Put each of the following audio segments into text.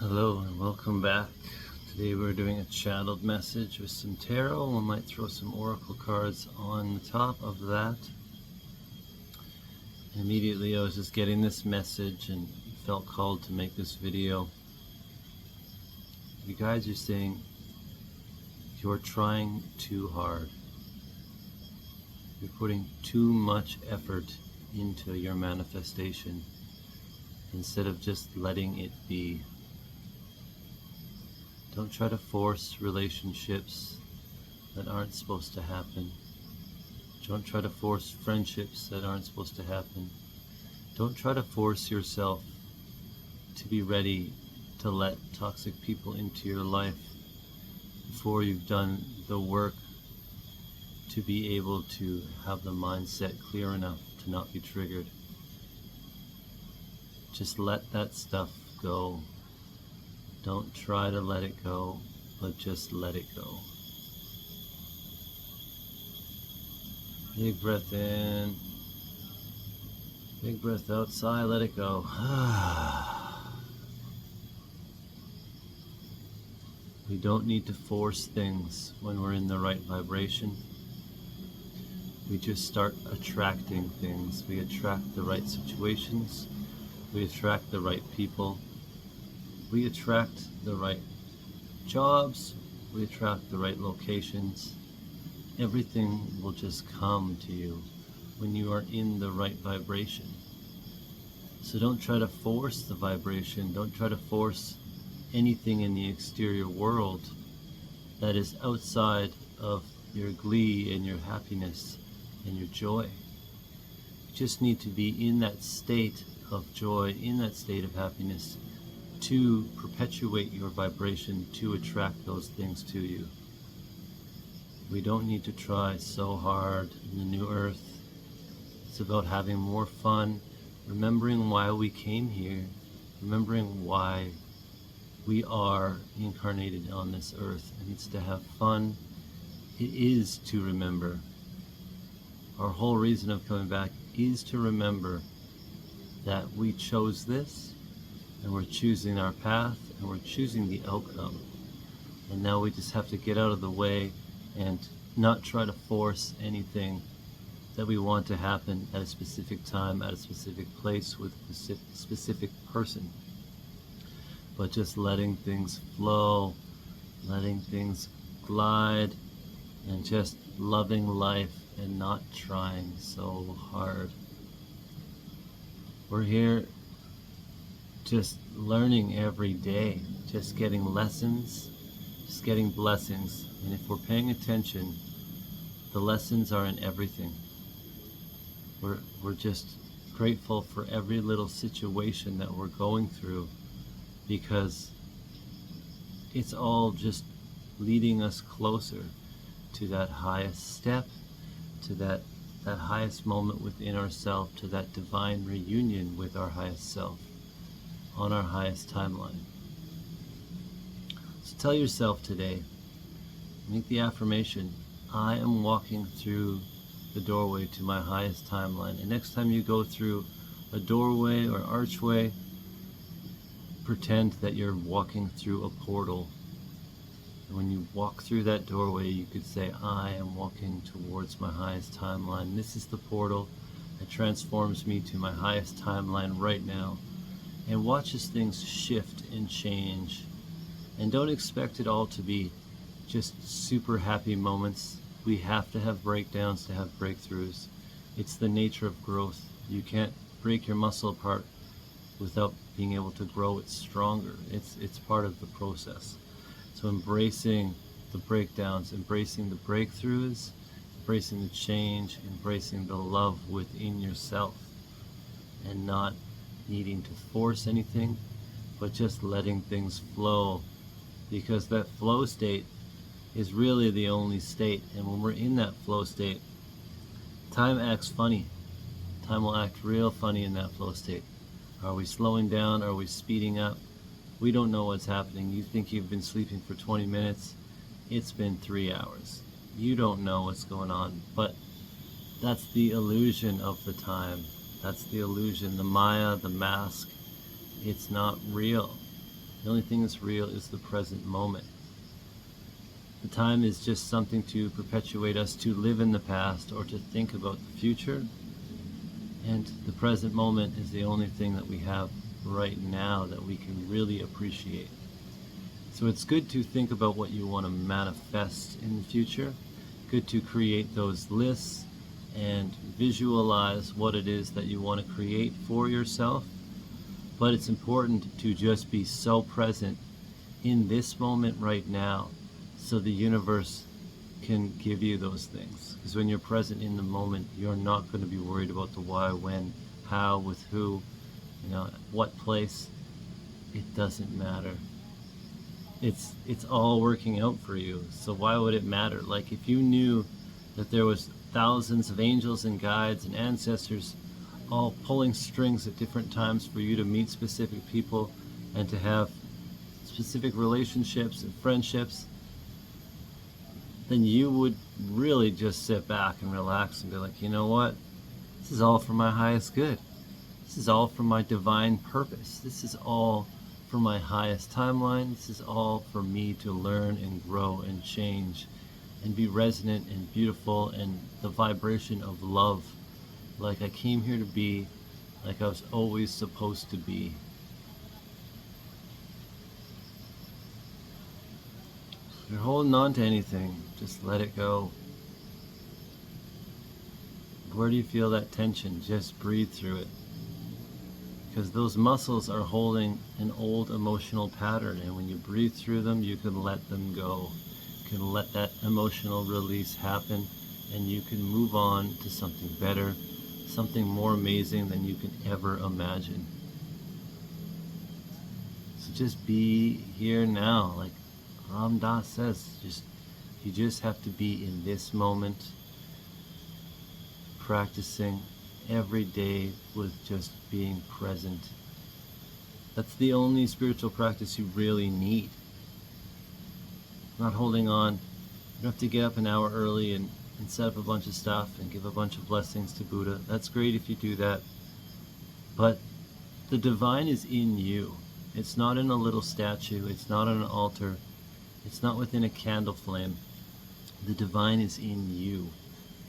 Hello and welcome back. Today we're doing a channeled message with some tarot. We might throw some oracle cards on the top of that. And immediately I was just getting this message and felt called to make this video. You guys are saying you're trying too hard. You're putting too much effort into your manifestation instead of just letting it be. Don't try to force relationships that aren't supposed to happen. Don't try to force friendships that aren't supposed to happen. Don't try to force yourself to be ready to let toxic people into your life before you've done the work to be able to have the mindset clear enough to not be triggered. Just let that stuff go. Don't try to let it go, but just let it go. Big breath in, big breath out, sigh, let it go. We don't need to force things when we're in the right vibration. We just start attracting things. We attract the right situations. We attract the right people. We attract the right jobs. We attract the right locations. Everything will just come to you when you are in the right vibration. So don't try to force the vibration. Don't try to force anything in the exterior world that is outside of your glee and your happiness and your joy. You just need to be in that state of joy, in that state of happiness, to perpetuate your vibration, to attract those things to you. We don't need to try so hard in the new earth. It's about having more fun, remembering why we came here, remembering why we are incarnated on this earth, and it's to have fun. It is to remember. Our whole reason of coming back is to remember that we chose this, and we're choosing our path, and we're choosing the outcome. And now we just have to get out of the way and not try to force anything that we want to happen at a specific time, at a specific place, with a specific person. But just letting things flow, letting things glide, and just loving life and not trying so hard. We're here just learning every day, just getting lessons, just getting blessings. And if we're paying attention, the lessons are in everything. We're just grateful for every little situation that we're going through, because it's all just leading us closer to that highest step, to that highest moment within ourselves, to that divine reunion with our highest self on our highest timeline. So tell yourself today, make the affirmation, I am walking through the doorway to my highest timeline. And next time you go through a doorway or archway, pretend that you're walking through a portal. And when you walk through that doorway, you could say, I am walking towards my highest timeline. This is the portal that transforms me to my highest timeline right now. And watch as things shift and change. And don't expect it all to be just super happy moments. We have to have breakdowns to have breakthroughs. It's the nature of growth. You can't break your muscle apart without being able to grow it stronger. It's part of the process. So embracing the breakdowns, embracing the breakthroughs, embracing the change, embracing the love within yourself, and not needing to force anything, but just letting things flow, because that flow state is really the only state. And when we're in that flow state, time acts funny. Time will act real funny in that flow state. Are we slowing down? Are we speeding up? We don't know what's happening. You think you've been sleeping for 20 minutes. It's been 3 hours. You don't know what's going on, but that's the illusion of the time. That's the illusion, the Maya, the mask. It's not real. The only thing that's real is the present moment. The time is just something to perpetuate us to live in the past or to think about the future. And the present moment is the only thing that we have right now that we can really appreciate. So it's good to think about what you want to manifest in the future. Good to create those lists and visualize what it is that you want to create for yourself. But it's important to just be so present in this moment right now so the universe can give you those things. Because when you're present in the moment, you're not going to be worried about the why, when, how, with who, what place. It doesn't matter. It's all working out for you. So why would it matter? Like, if you knew that there was thousands of angels and guides and ancestors all pulling strings at different times for you to meet specific people and to have specific relationships and friendships, then you would really just sit back and relax and be like, you know what? This is all for my highest good. This is all for my divine purpose. This is all for my highest timeline. This is all for me to learn and grow and change and be resonant and beautiful and the vibration of love, like I came here to be, like I was always supposed to be. If you're holding on to anything, just let it go. Where do you feel that tension? Just breathe through it. Because those muscles are holding an old emotional pattern, and when you breathe through them, you can let them go. You can let that emotional release happen, and you can move on to something better, something more amazing than you can ever imagine. So just be here now, like Ram Dass says. You just have to be in this moment, practicing every day with just being present. That's the only spiritual practice you really need. Not holding on. You don't have to get up an hour early and set up a bunch of stuff and give a bunch of blessings to Buddha. That's great if you do that. But the divine is in you. It's not in a little statue. It's not on an altar. It's not within a candle flame. The divine is in you.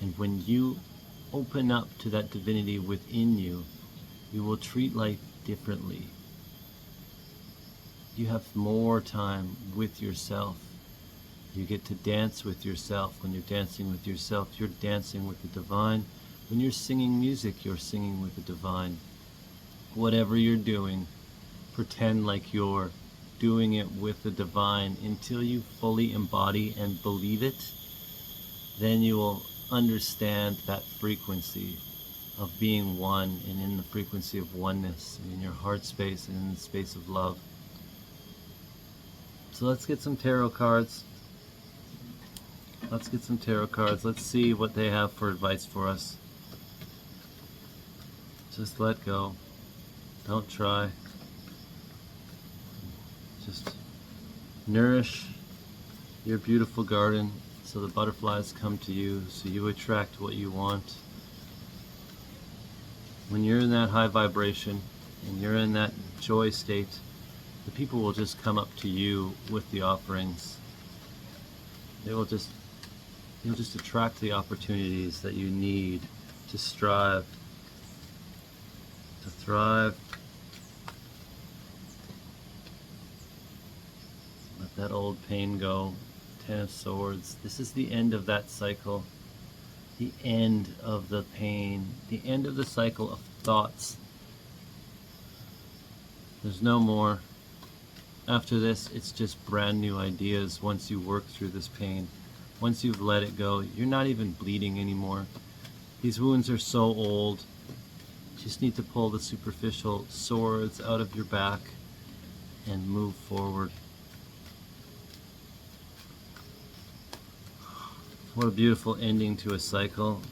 And when you open up to that divinity within you, you will treat life differently. You have more time with yourself. You get to dance with yourself. When you're dancing with yourself, you're dancing with the divine. When you're singing music, you're singing with the divine. Whatever you're doing, pretend like you're doing it with the divine until you fully embody and believe it. Then you will understand that frequency of being one, and in the frequency of oneness, and in your heart space and in the space of love. So let's get some tarot cards. Let's see what they have for advice for us. Just let go. Don't try. Just nourish your beautiful garden so the butterflies come to you, so you attract what you want. When you're in that high vibration and you're in that joy state, the people will just come up to you with the offerings. You'll just attract the opportunities that you need to strive, to thrive. Let that old pain go. Ten of Swords. This is the end of that cycle. The end of the pain. The end of the cycle of thoughts. There's no more. After this, it's just brand new ideas once you work through this pain. Once you've let it go, you're not even bleeding anymore. These wounds are so old. You just need to pull the superficial swords out of your back and move forward. What a beautiful ending to a cycle.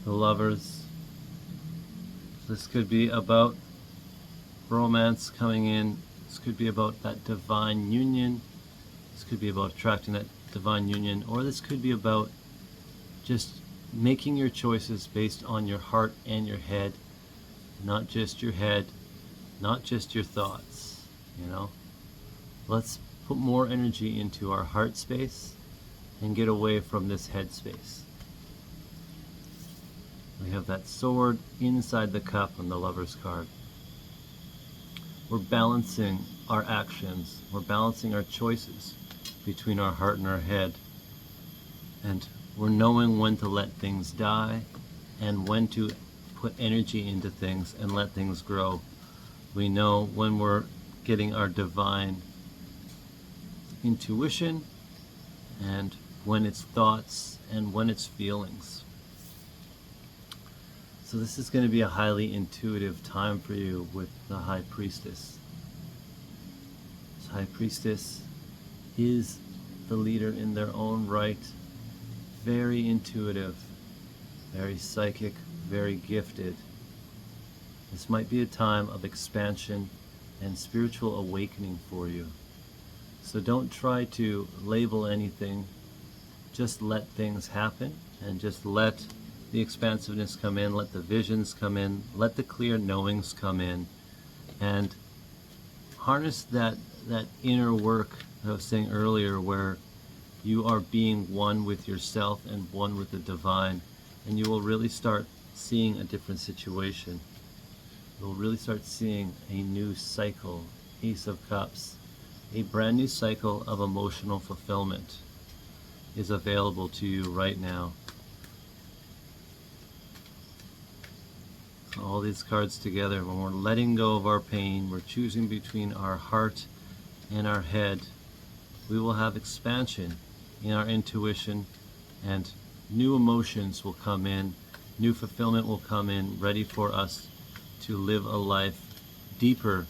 The Lovers. This could be about romance coming in. This could be about that divine union. This could be about attracting that divine union. Or this could be about just making your choices based on your heart and your head. Not just your head, not just your thoughts, you know. Let's put more energy into our heart space and get away from this head space. We have that sword inside the cup on the Lover's card. We're balancing our actions, we're balancing our choices between our heart and our head, and we're knowing when to let things die and when to put energy into things and let things grow. We know when we're getting our divine intuition and when it's thoughts and when it's feelings. So this is going to be a highly intuitive time for you with the High Priestess. This High Priestess is the leader in their own right, very intuitive, very psychic, very gifted. This might be a time of expansion and spiritual awakening for you. So don't try to label anything, just let things happen and just let the expansiveness come in, let the visions come in, let the clear knowings come in, and harness that inner work I was saying earlier, where you are being one with yourself and one with the divine, and you will really start seeing a different situation. You'll really start seeing a new cycle, Ace of Cups, a brand new cycle of emotional fulfillment is available to you right now. All these cards together, when we're letting go of our pain, we're choosing between our heart and our head, we will have expansion in our intuition, and new emotions will come in, new fulfillment will come in, ready for us to live a life deeper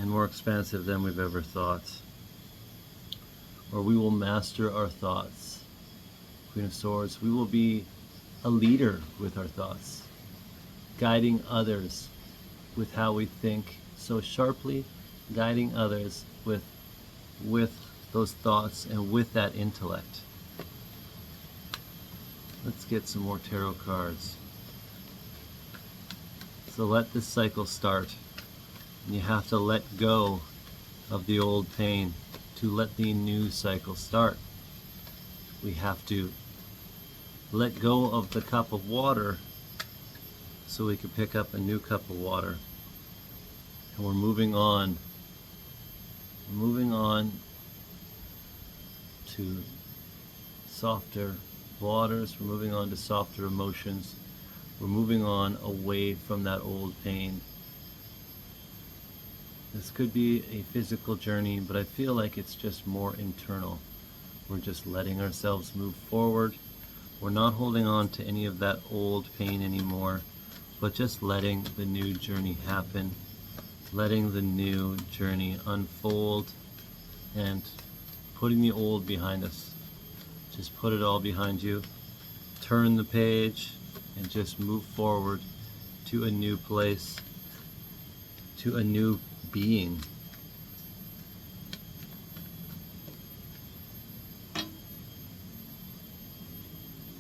and more expansive than we've ever thought. Or we will master our thoughts. Queen of Swords, we will be a leader with our thoughts, guiding others with how we think so sharply, guiding others with those thoughts and with that intellect. Let's get some more tarot cards. So let this cycle start. And you have to let go of the old pain to let the new cycle start. We have to let go of the cup of water so we can pick up a new cup of water. And we're moving on. We're moving on to softer waters. We're moving on to softer emotions. We're moving on away from that old pain. This could be a physical journey, but I feel like it's just more internal. We're just letting ourselves move forward. We're not holding on to any of that old pain anymore, but just letting the new journey happen, letting the new journey unfold, and putting the old behind us. Just put it all behind you, turn the page, and just move forward to a new place, to a new being.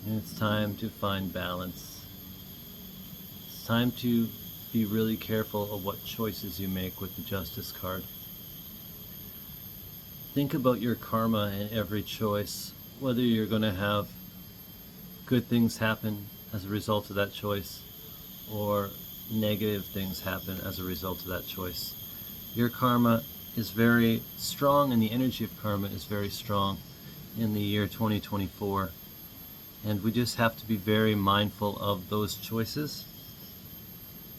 And it's time to find balance. It's time to be really careful of what choices you make with the Justice card. Think about your karma in every choice, whether you're going to have good things happen as a result of that choice or negative things happen as a result of that choice. Your karma is very strong, and the energy of karma is very strong in the year 2024. And we just have to be very mindful of those choices.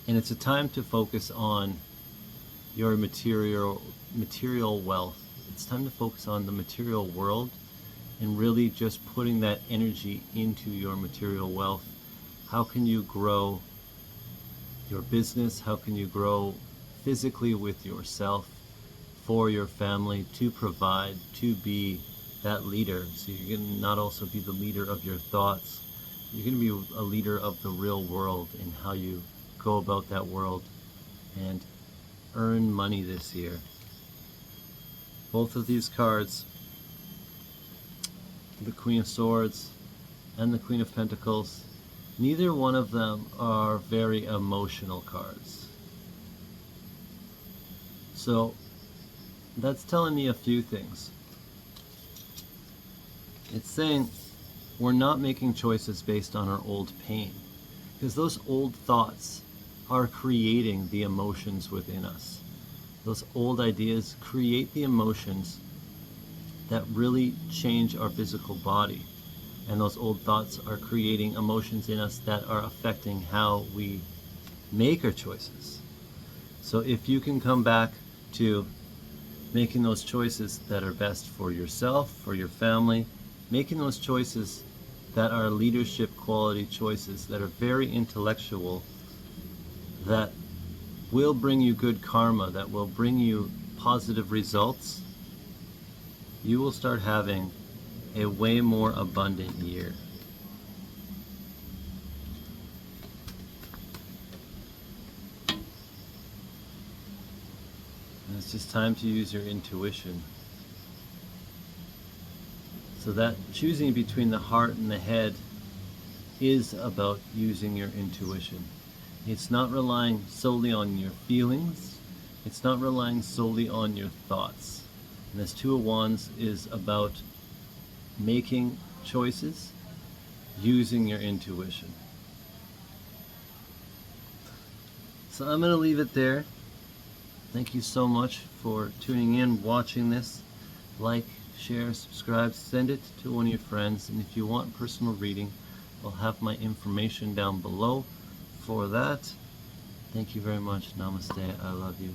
And it's a time to focus on your material wealth. It's time to focus on the material world and really just putting that energy into your material wealth. How can you grow your business? How can you grow physically with yourself, for your family, to provide, to be that leader? So you're going to not also be the leader of your thoughts, you're going to be a leader of the real world and how you go about that world and earn money this year. Both of these cards, the Queen of Swords and the Queen of Pentacles, neither one of them are very emotional cards. So that's telling me a few things. It's saying we're not making choices based on our old pain, because those old thoughts are creating the emotions within us. Those old ideas create the emotions that really change our physical body. And those old thoughts are creating emotions in us that are affecting how we make our choices. So if you can come back to making those choices that are best for yourself, for your family, making those choices that are leadership quality choices, that are very intellectual, that will bring you good karma, that will bring you positive results, you will start having a way more abundant year. And it's just time to use your intuition. So that choosing between the heart and the head is about using your intuition. It's not relying solely on your feelings. It's not relying solely on your thoughts. And this Two of Wands is about making choices using your intuition. So I'm going to leave it there. Thank you so much for tuning in, watching this. Like, share, subscribe, send it to one of your friends. And if you want personal reading, I'll have my information down below for that. Thank you very much. Namaste. I love you.